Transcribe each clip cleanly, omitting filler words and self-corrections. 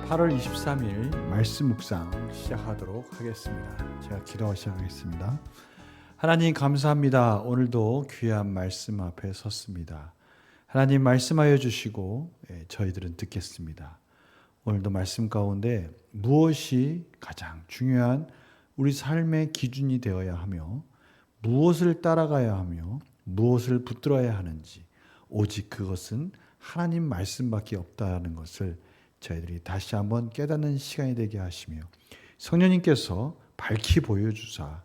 8월 23일 말씀 묵상 시작하도록 하겠습니다. 제가 기도하고 시작하겠습니다. 하나님 감사합니다. 오늘도 귀한 말씀 앞에 섰습니다. 하나님 말씀하여 주시고 저희들은 듣겠습니다. 오늘도 말씀 가운데 무엇이 가장 중요한 우리 삶의 기준이 되어야 하며 무엇을 따라가야 하며 무엇을 붙들어야 하는지 오직 그것은 하나님 말씀밖에 없다는 것을 저희들이 다시 한번 깨닫는 시간이 되게 하시며 성령님께서 밝히 보여주사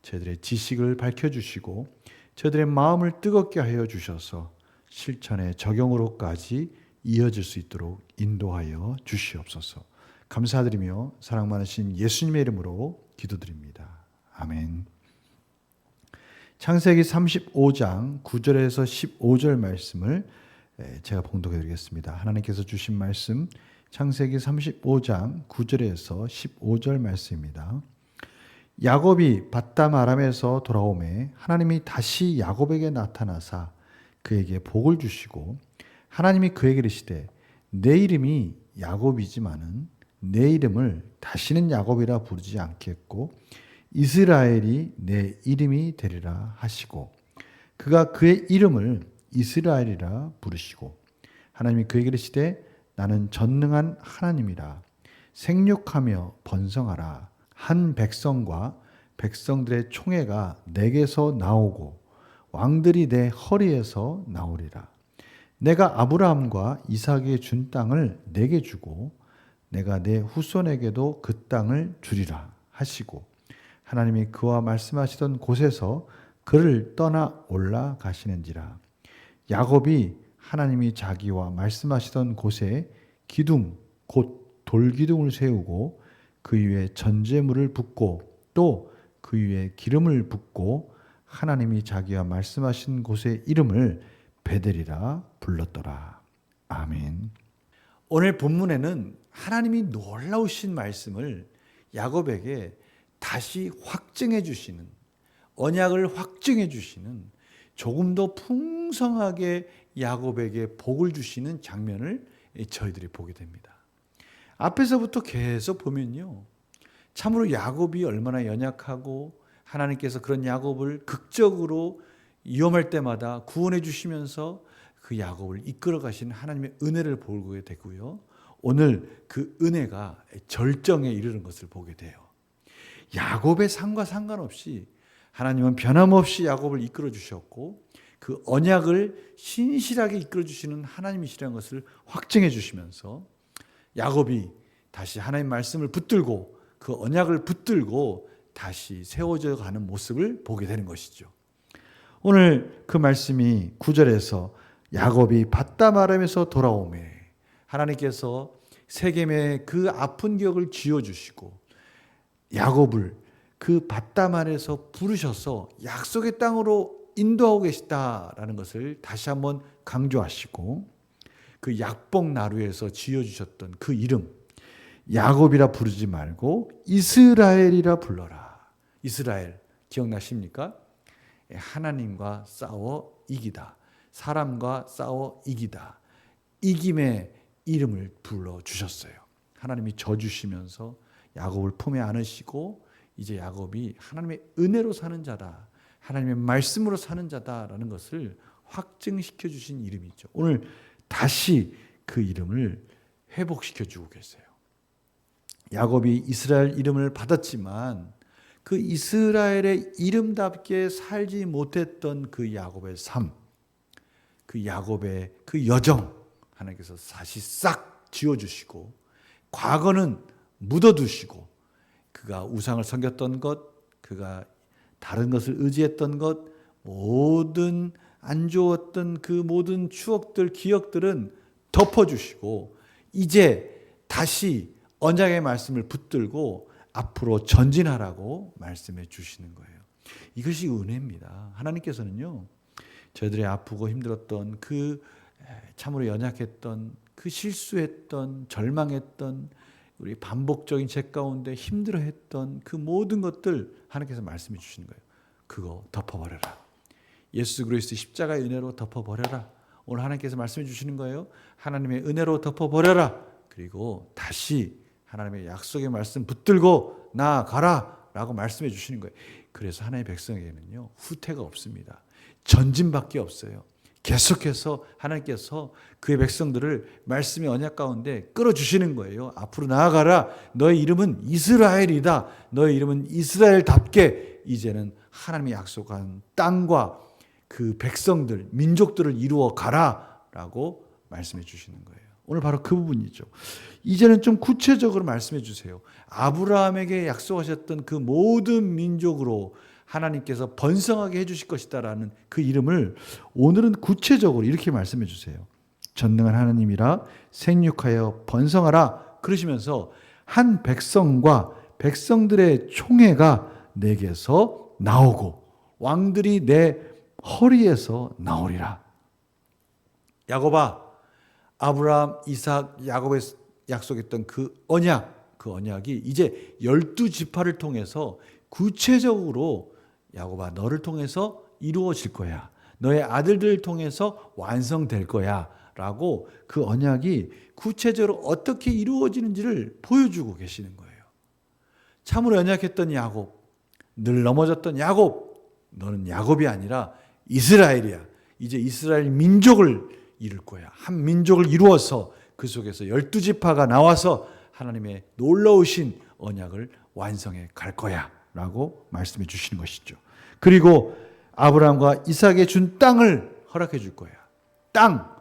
저희들의 지식을 밝혀주시고 저희들의 마음을 뜨겁게 하여 주셔서 실천의 적용으로까지 이어질 수 있도록 인도하여 주시옵소서. 감사드리며 사랑 많으신 예수님의 이름으로 기도드립니다. 아멘. 창세기 35장 9절에서 15절 말씀을 제가 봉독해 드리겠습니다. 하나님께서 주신 말씀 창세기 35장 9절에서 15절 말씀입니다. 야곱이 밧담 아람에서 돌아오매 하나님이 다시 야곱에게 나타나사 그에게 복을 주시고 하나님이 그에게 이르시되 내 이름이 야곱이지만은 내 이름을 다시는 야곱이라 부르지 않겠고 이스라엘이 내 이름이 되리라 하시고 그가 그의 이름을 이스라엘이라 부르시고 하나님이 그에게 이르시되 나는 전능한 하나님이라 생육하며 번성하라 한 백성과 백성들의 총회가 내게서 나오고 왕들이 내 허리에서 나오리라. 내가 아브라함과 이삭에게 준 땅을 내게 주고 내가 내 후손에게도 그 땅을 주리라 하시고 하나님이 그와 말씀하시던 곳에서 그를 떠나 올라가시는지라. 야곱이 하나님이 자기와 말씀하시던 곳에 기둥 곧 돌기둥을 세우고 그 위에 전제물을 붓고 또 그 위에 기름을 붓고 하나님이 자기와 말씀하신 곳의 이름을 베델이라 불렀더라. 아멘. 오늘 본문에는 하나님이 놀라우신 말씀을 야곱에게 다시 확증해 주시는, 언약을 확증해 주시는, 조금 더 풍성하게 야곱에게 복을 주시는 장면을 저희들이 보게 됩니다. 앞에서부터 계속 보면요, 참으로 야곱이 얼마나 연약하고 하나님께서 그런 야곱을 극적으로 위험할 때마다 구원해 주시면서 그 야곱을 이끌어 가신 하나님의 은혜를 보게 되고요, 오늘 그 은혜가 절정에 이르는 것을 보게 돼요. 야곱의 삶과 상관없이 하나님은 변함없이 야곱을 이끌어 주셨고 그 언약을 신실하게 이끌어 주시는 하나님이시라는 것을 확증해 주시면서 야곱이 다시 하나님 말씀을 붙들고 그 언약을 붙들고 다시 세워져 가는 모습을 보게 되는 것이죠. 오늘 그 말씀이 9절에서 야곱이 밧담 아람에서 돌아오매 하나님께서 세겜의 그 아픈 기억을 지워주시고 야곱을 그 밧담 아래에서 부르셔서 약속의 땅으로 인도하고 계시다라는 것을 다시 한번 강조하시고 그 약복 나루에서 지어주셨던 그 이름 야곱이라 부르지 말고 이스라엘이라 불러라. 이스라엘 기억나십니까? 하나님과 싸워 이기다. 사람과 싸워 이기다. 이김의 이름을 불러주셨어요. 하나님이 져주시면서 야곱을 품에 안으시고 이제 야곱이 하나님의 은혜로 사는 자다. 하나님의 말씀으로 사는 자다라는 것을 확증시켜 주신 이름이죠. 오늘 다시 그 이름을 회복시켜 주고 계세요. 야곱이 이스라엘 이름을 받았지만 그 이스라엘의 이름답게 살지 못했던 그 야곱의 삶, 그 야곱의 그 여정 하나님께서 다시 싹 지워주시고 과거는 묻어두시고 그가 우상을 섬겼던 것, 그가 다른 것을 의지했던 것, 모든 안 좋았던 그 모든 추억들, 기억들은 덮어주시고 이제 다시 언약의 말씀을 붙들고 앞으로 전진하라고 말씀해 주시는 거예요. 이것이 은혜입니다. 하나님께서는요, 저희들의 아프고 힘들었던 그 참으로 연약했던 그 실수했던 절망했던 우리 반복적인 죄 가운데 힘들어했던 그 모든 것들 하나님께서 말씀해 주시는 거예요. 그거 덮어버려라. 예수 그리스도 십자가의 은혜로 덮어버려라. 오늘 하나님께서 말씀해 주시는 거예요. 하나님의 은혜로 덮어버려라. 그리고 다시 하나님의 약속의 말씀 붙들고 나아가라 라고 말씀해 주시는 거예요. 그래서 하나님의 백성에게는요, 후퇴가 없습니다. 전진밖에 없어요. 계속해서 하나님께서 그의 백성들을 말씀의 언약 가운데 끌어주시는 거예요. 앞으로 나아가라. 너의 이름은 이스라엘이다. 너의 이름은 이스라엘답게 이제는 하나님이 약속한 땅과 그 백성들, 민족들을 이루어 가라 라고 말씀해 주시는 거예요. 오늘 바로 그 부분이죠. 이제는 좀 구체적으로 말씀해 주세요. 아브라함에게 약속하셨던 그 모든 민족으로 하나님께서 번성하게 해주실 것이다라는 그 이름을 오늘은 구체적으로 이렇게 말씀해 주세요. 전능한 하나님이라 생육하여 번성하라 그러시면서 한 백성과 백성들의 총회가 내게서 나오고 왕들이 내 허리에서 나오리라. 야곱아, 아브라함, 이삭, 야곱에 약속했던 그 언약이 이제 12지파를 통해서 구체적으로 야곱아 너를 통해서 이루어질 거야. 너의 아들들을 통해서 완성될 거야. 라고 그 언약이 구체적으로 어떻게 이루어지는지를 보여주고 계시는 거예요. 참으로 언약했던 야곱, 늘 넘어졌던 야곱, 너는 야곱이 아니라 이스라엘이야. 이제 이스라엘 민족을 이룰 거야. 한 민족을 이루어서 그 속에서 12지파가 나와서 하나님의 놀라우신 언약을 완성해 갈 거야 라고 말씀해 주시는 것이죠. 그리고 아브라함과 이삭에 준 땅을 허락해 줄 거야. 땅,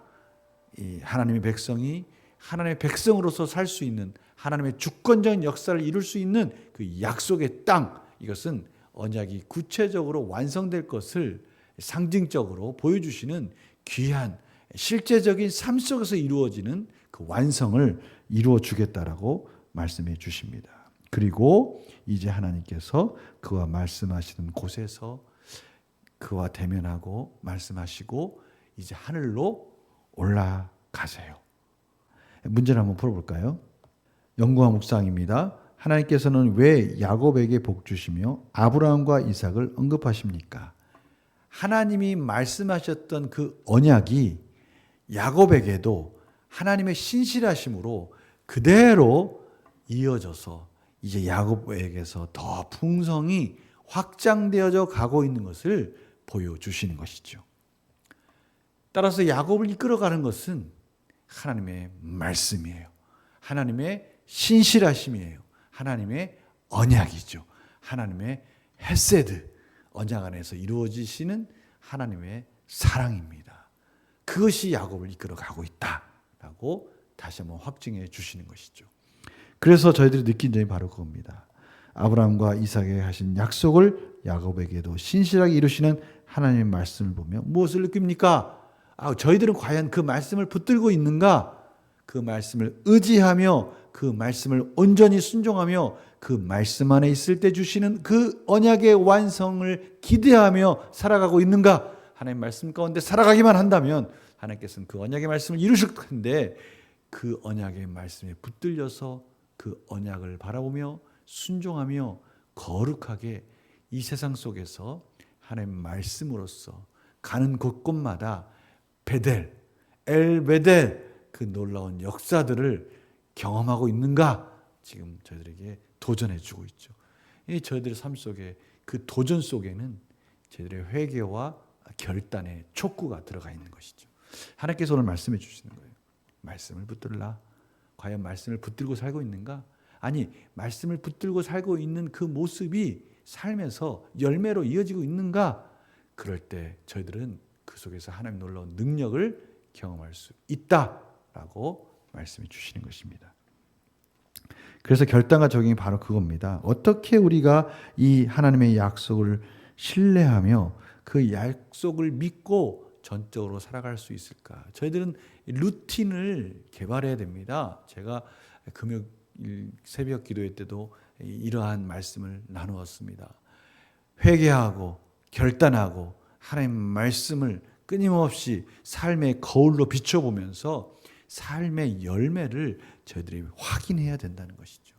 이 하나님의 백성이 하나님의 백성으로서 살 수 있는 하나님의 주권적인 역사를 이룰 수 있는 그 약속의 땅, 이것은 언약이 구체적으로 완성될 것을 상징적으로 보여주시는 귀한 실제적인 삶 속에서 이루어지는 그 완성을 이루어 주겠다라고 말씀해 주십니다. 그리고 이제 하나님께서 그와 말씀하시는 곳에서 그와 대면하고 말씀하시고 이제 하늘로 올라가세요. 문제를 한번 풀어볼까요? 영구한 묵상입니다. 하나님께서는 왜 야곱에게 복 주시며 아브라함과 이삭을 언급하십니까? 하나님이 말씀하셨던 그 언약이 야곱에게도 하나님의 신실하심으로 그대로 이어져서 이제 야곱에게서 더 풍성이 확장되어져 가고 있는 것을 보여주시는 것이죠. 따라서 야곱을 이끌어가는 것은 하나님의 말씀이에요. 하나님의 신실하심이에요. 하나님의 언약이죠. 하나님의 헤세드, 언약 안에서 이루어지시는 하나님의 사랑입니다. 그것이 야곱을 이끌어가고 있다라고 다시 한번 확증해 주시는 것이죠. 그래서 저희들이 느낀 점이 바로 그겁니다. 아브라함과 이삭에게 하신 약속을 야곱에게도 신실하게 이루시는 하나님의 말씀을 보며 무엇을 느낍니까? 저희들은 과연 그 말씀을 붙들고 있는가? 그 말씀을 의지하며 그 말씀을 온전히 순종하며 그 말씀 안에 있을 때 주시는 그 언약의 완성을 기대하며 살아가고 있는가? 하나님의 말씀 가운데 살아가기만 한다면 하나님께서는 그 언약의 말씀을 이루실 텐데 그 언약의 말씀에 붙들려서 그 언약을 바라보며 순종하며 거룩하게 이 세상 속에서 하나님의 말씀으로서 가는 곳곳마다 베델, 엘베델 그 놀라운 역사들을 경험하고 있는가? 지금 저희들에게 도전해 주고 있죠. 이 저희들의 삶 속에 그 도전 속에는 저희들의 회개와 결단의 촉구가 들어가 있는 것이죠. 하나님께서 오늘 말씀해 주시는 거예요. 말씀을 붙들라. 과연 말씀을 붙들고 살고 있는가? 아니, 말씀을 붙들고 살고 있는 그 모습이 삶에서 열매로 이어지고 있는가? 그럴 때 저희들은 그 속에서 하나님의 놀라운 능력을 경험할 수 있다라고 말씀해 주시는 것입니다. 그래서 결단과 적용이 바로 그겁니다. 어떻게 우리가 이 하나님의 약속을 신뢰하며 그 약속을 믿고 전적으로 살아갈 수 있을까? 저희들은 루틴을 개발해야 됩니다. 제가 금요일 새벽 기도회 때도 이러한 말씀을 나누었습니다. 회개하고 결단하고 하나님 말씀을 끊임없이 삶의 거울로 비춰보면서 삶의 열매를 저희들이 확인해야 된다는 것이죠.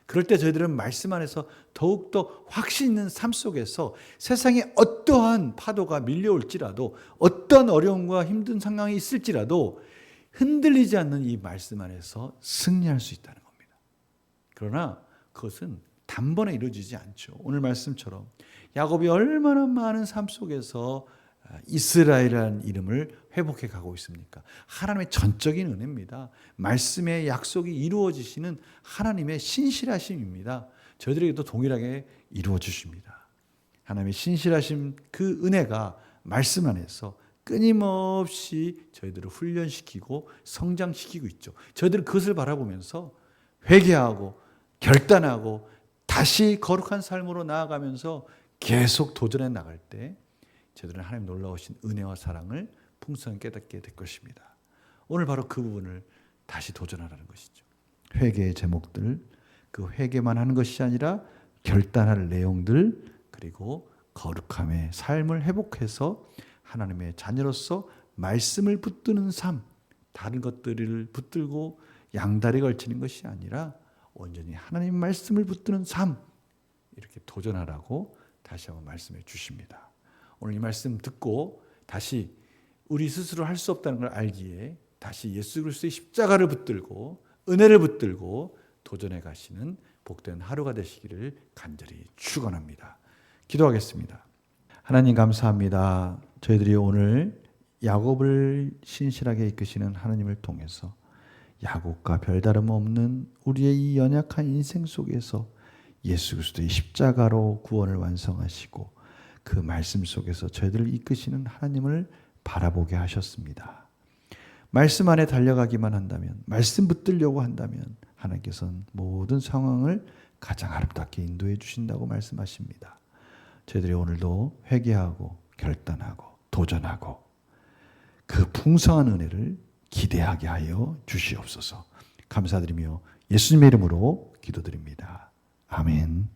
그럴 때 저희들은 말씀 안에서 더욱더 확신 있는 삶 속에서 세상에 어떠한 파도가 밀려올지라도 어떤 어려움과 힘든 상황이 있을지라도 흔들리지 않는 이 말씀 안에서 승리할 수 있다는 겁니다. 그러나 그것은 단번에 이루어지지 않죠. 오늘 말씀처럼 야곱이 얼마나 많은 삶 속에서 이스라엘이라는 이름을 회복해 가고 있습니까? 하나님의 전적인 은혜입니다. 말씀의 약속이 이루어지시는 하나님의 신실하심입니다. 저희들에게도 동일하게 이루어 주십니다. 하나님의 신실하심 그 은혜가 말씀 안에서 끊임없이 저희들을 훈련시키고 성장시키고 있죠. 저희들은 그것을 바라보면서 회개하고 결단하고 다시 거룩한 삶으로 나아가면서 계속 도전해 나갈 때 저희들은 하나님 놀라우신 은혜와 사랑을 풍성히 깨닫게 될 것입니다. 오늘 바로 그 부분을 다시 도전하라는 것이죠. 회개의 제목들, 그 회개만 하는 것이 아니라 결단할 내용들, 그리고 거룩함의 삶을 회복해서 하나님의 자녀로서 말씀을 붙드는 삶, 다른 것들을 붙들고 양다리 걸치는 것이 아니라 온전히 하나님 말씀을 붙드는 삶, 이렇게 도전하라고 다시 한번 말씀해 주십니다. 오늘 이 말씀 듣고 다시 우리 스스로 할 수 없다는 걸 알기에 다시 예수 그리스도의 십자가를 붙들고 은혜를 붙들고 도전해 가시는 복된 하루가 되시기를 간절히 축원합니다. 기도하겠습니다. 하나님 감사합니다. 저희들이 오늘 야곱을 신실하게 이끄시는 하나님을 통해서 야곱과 별다름 없는 우리의 이 연약한 인생 속에서 예수 그리스도의 십자가로 구원을 완성하시고 그 말씀 속에서 저희들을 이끄시는 하나님을 바라보게 하셨습니다. 말씀 안에 달려가기만 한다면, 말씀 붙들려고 한다면 하나님께서는 모든 상황을 가장 아름답게 인도해 주신다고 말씀하십니다. 저희들이 오늘도 회개하고 결단하고 도전하고 그 풍성한 은혜를 기대하게 하여 주시옵소서. 감사드리며 예수님의 이름으로 기도드립니다. 아멘.